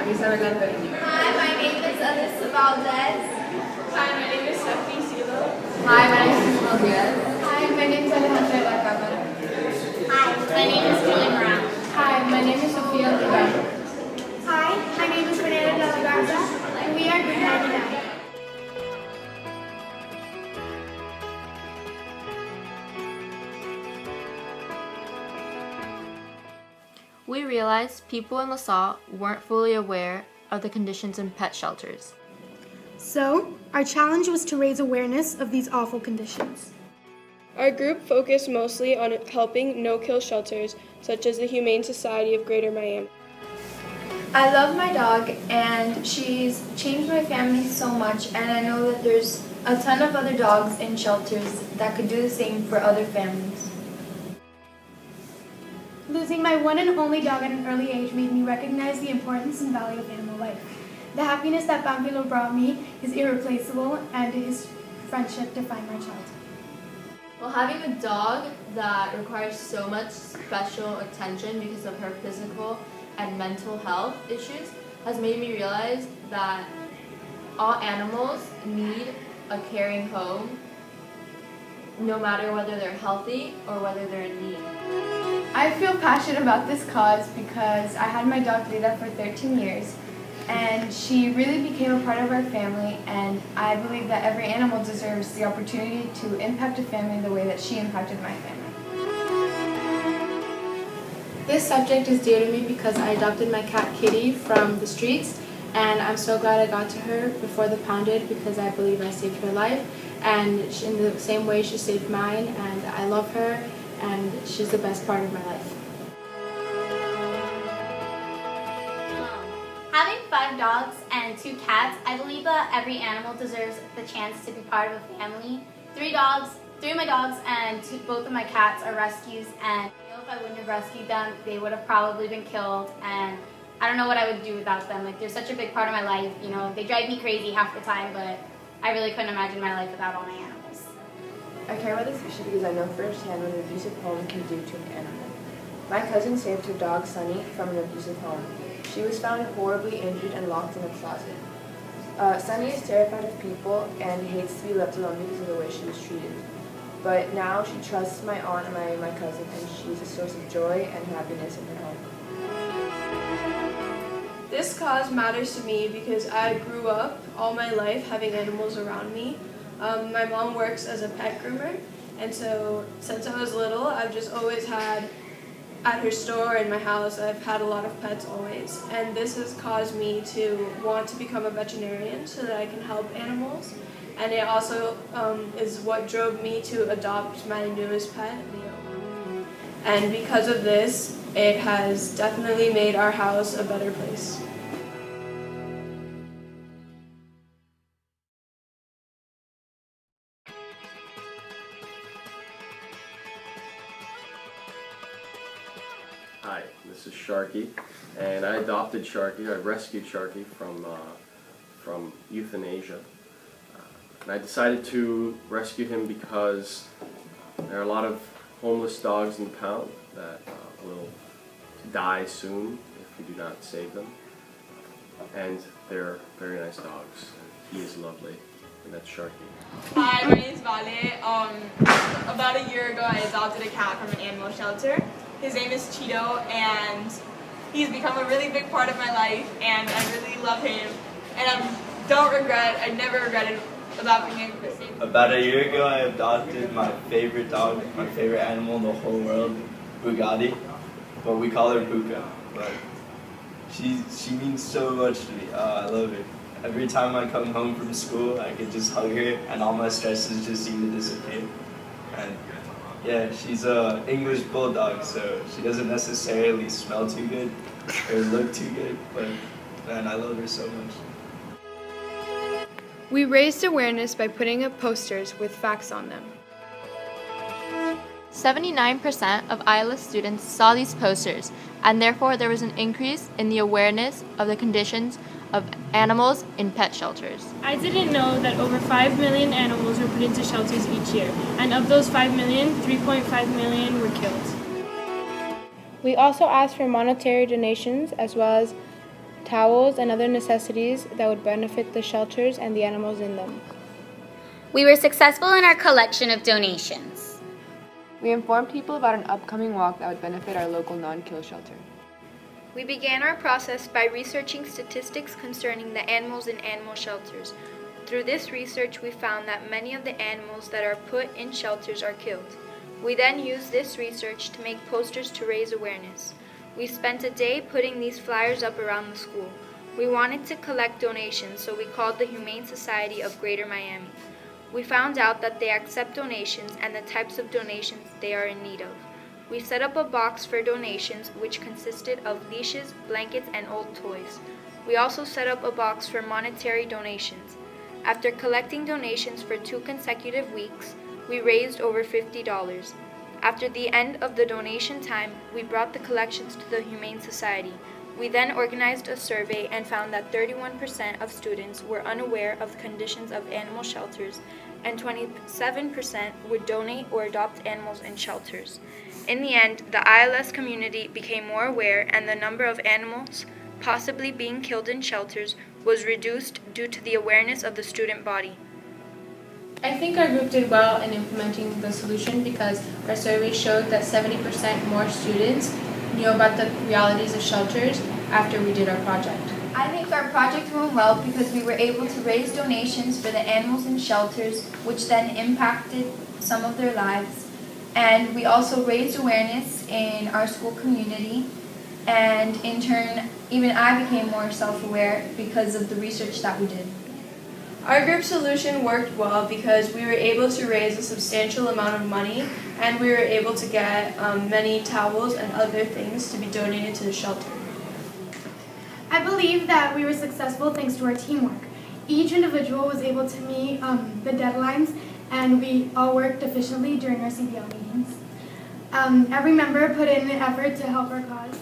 Hi, my name is Alyssa Valdez. Hi, my name is Stephanie Silo. Hi, my name is Ismael Diaz. Hi, my name is Alejandra Lacaba. Hi, my name is Julie Brown. Hi, my name is Sofia Rivera. Hi, my name is Fernanda de la Garza, and we are Group 99. We realized people in LaSalle weren't fully aware of the conditions in pet shelters. So, our challenge was to raise awareness of these awful conditions. Our group focused mostly on helping no-kill shelters, such as the Humane Society of Greater Miami. I love my dog, and she's changed my family so much, and I know that there's a ton of other dogs in shelters that could do the same for other families. Losing my one and only dog at an early age made me recognize the importance and value of animal life. The happiness that Pamphilo brought me is irreplaceable, and his friendship defined my childhood. Well, having a dog that requires so much special attention because of her physical and mental health issues has made me realize that all animals need a caring home, no matter whether they're healthy or whether they're in need. I feel passionate about this cause because I had my dog Frida for 13 years, and she really became a part of our family, and I believe that every animal deserves the opportunity to impact a family the way that she impacted my family. This subject is dear to me because I adopted my cat Kitty from the streets, and I'm so glad I got to her before the pound did because I believe I saved her life, and in the same way she saved mine, and I love her, and she's the best part of my life. Having 5 dogs and 2 cats, I believe that every animal deserves the chance to be part of a family. 3 of my dogs and both of my cats are rescues, and I know if I wouldn't have rescued them, they would have probably been killed, and I don't know what I would do without them. Like, they're such a big part of my life, you know. They drive me crazy half the time, but I really couldn't imagine my life without all my animals. I care about this issue because I know firsthand what an abusive home can do to an animal. My cousin saved her dog Sunny from an abusive home. She was found horribly injured and locked in a closet. Sunny is terrified of people and hates to be left alone because of the way she was treated. But now she trusts my aunt and my cousin, and she's a source of joy and happiness in her home. This cause matters to me because I grew up all my life having animals around me. My mom works as a pet groomer, and so since I was little, I've just always had, at her store in my house, I've had a lot of pets always. And this has caused me to want to become a veterinarian so that I can help animals. And it also is what drove me to adopt my newest pet, Leo. And because of this, it has definitely made our house a better place. Hi, this is Sharky, and I adopted Sharky. I rescued Sharky from euthanasia. And I decided to rescue him because there are a lot of homeless dogs in the pound that will die soon if we do not save them. And they're very nice dogs. He is lovely, and that's Sharky. Hi, my name is Vale. About a year ago, I adopted a cat from an animal shelter. His name is Cheeto, and he's become a really big part of my life, and I really love him. And I never regretted adopting him. About a year ago, I adopted my favorite dog, my favorite animal in the whole world, Bugatti. But we call her Buka. But she means so much to me. I love her. Every time I come home from school, I can just hug her, and all my stresses just seem to disappear. And yeah, she's an English bulldog, so she doesn't necessarily smell too good or look too good, but man, I love her so much. We raised awareness by putting up posters with facts on them. 79% of ILS students saw these posters, and therefore there was an increase in the awareness of the conditions of animals in pet shelters. I didn't know that over 5 million animals were put into shelters each year, and of those 5 million, 3.5 million were killed. We also asked for monetary donations as well as towels, and other necessities that would benefit the shelters and the animals in them. We were successful in our collection of donations. We informed people about an upcoming walk that would benefit our local non-kill shelter. We began our process by researching statistics concerning the animals in animal shelters. Through this research, we found that many of the animals that are put in shelters are killed. We then used this research to make posters to raise awareness. We spent a day putting these flyers up around the school. We wanted to collect donations, so we called the Humane Society of Greater Miami. We found out that they accept donations and the types of donations they are in need of. We set up a box for donations, which consisted of leashes, blankets, and old toys. We also set up a box for monetary donations. After collecting donations for 2 consecutive weeks, we raised over $50. After the end of the donation time, we brought the collections to the Humane Society. We then organized a survey and found that 31% of students were unaware of the conditions of animal shelters, and 27% would donate or adopt animals in shelters. In the end, the ILS community became more aware, and the number of animals possibly being killed in shelters was reduced due to the awareness of the student body. I think our group did well in implementing the solution because our survey showed that 70% more students knew about the realities of shelters after we did our project. I think our project went well because we were able to raise donations for the animals in shelters, which then impacted some of their lives. And we also raised awareness in our school community, and in turn, even I became more self-aware because of the research that we did. Our group solution worked well because we were able to raise a substantial amount of money, and we were able to get many towels and other things to be donated to the shelter. I believe that we were successful thanks to our teamwork. Each individual was able to meet the deadlines, and we all worked efficiently during our Cbl meetings. Every member put in an effort to help our cause.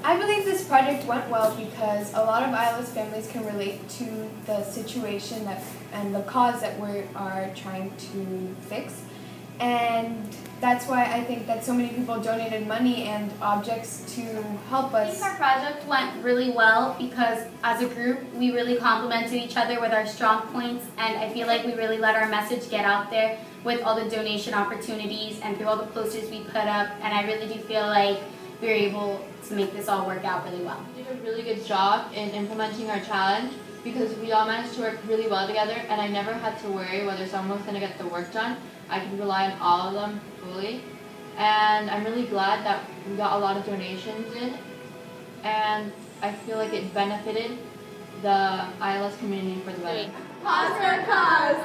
I believe this project went well because a lot of ILS families can relate to the situation and the cause that we are trying to fix. And that's why I think that so many people donated money and objects to help I us. think our project went really well because as a group we really complemented each other with our strong points, and I feel like we really let our message get out there with all the donation opportunities and through all the posters we put up, and I really do feel like we were able to make this all work out really well. We did a really good job in implementing our challenge because we all managed to work really well together, and I never had to worry whether someone was going to get the work done. I could rely on all of them fully, and I'm really glad that we got a lot of donations in, and I feel like it benefited the ILS community for the better. Pause for a cause!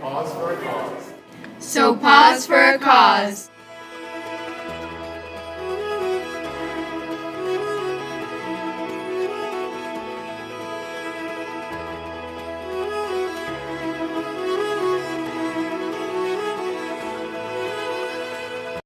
Pause for a cause. So pause for a cause.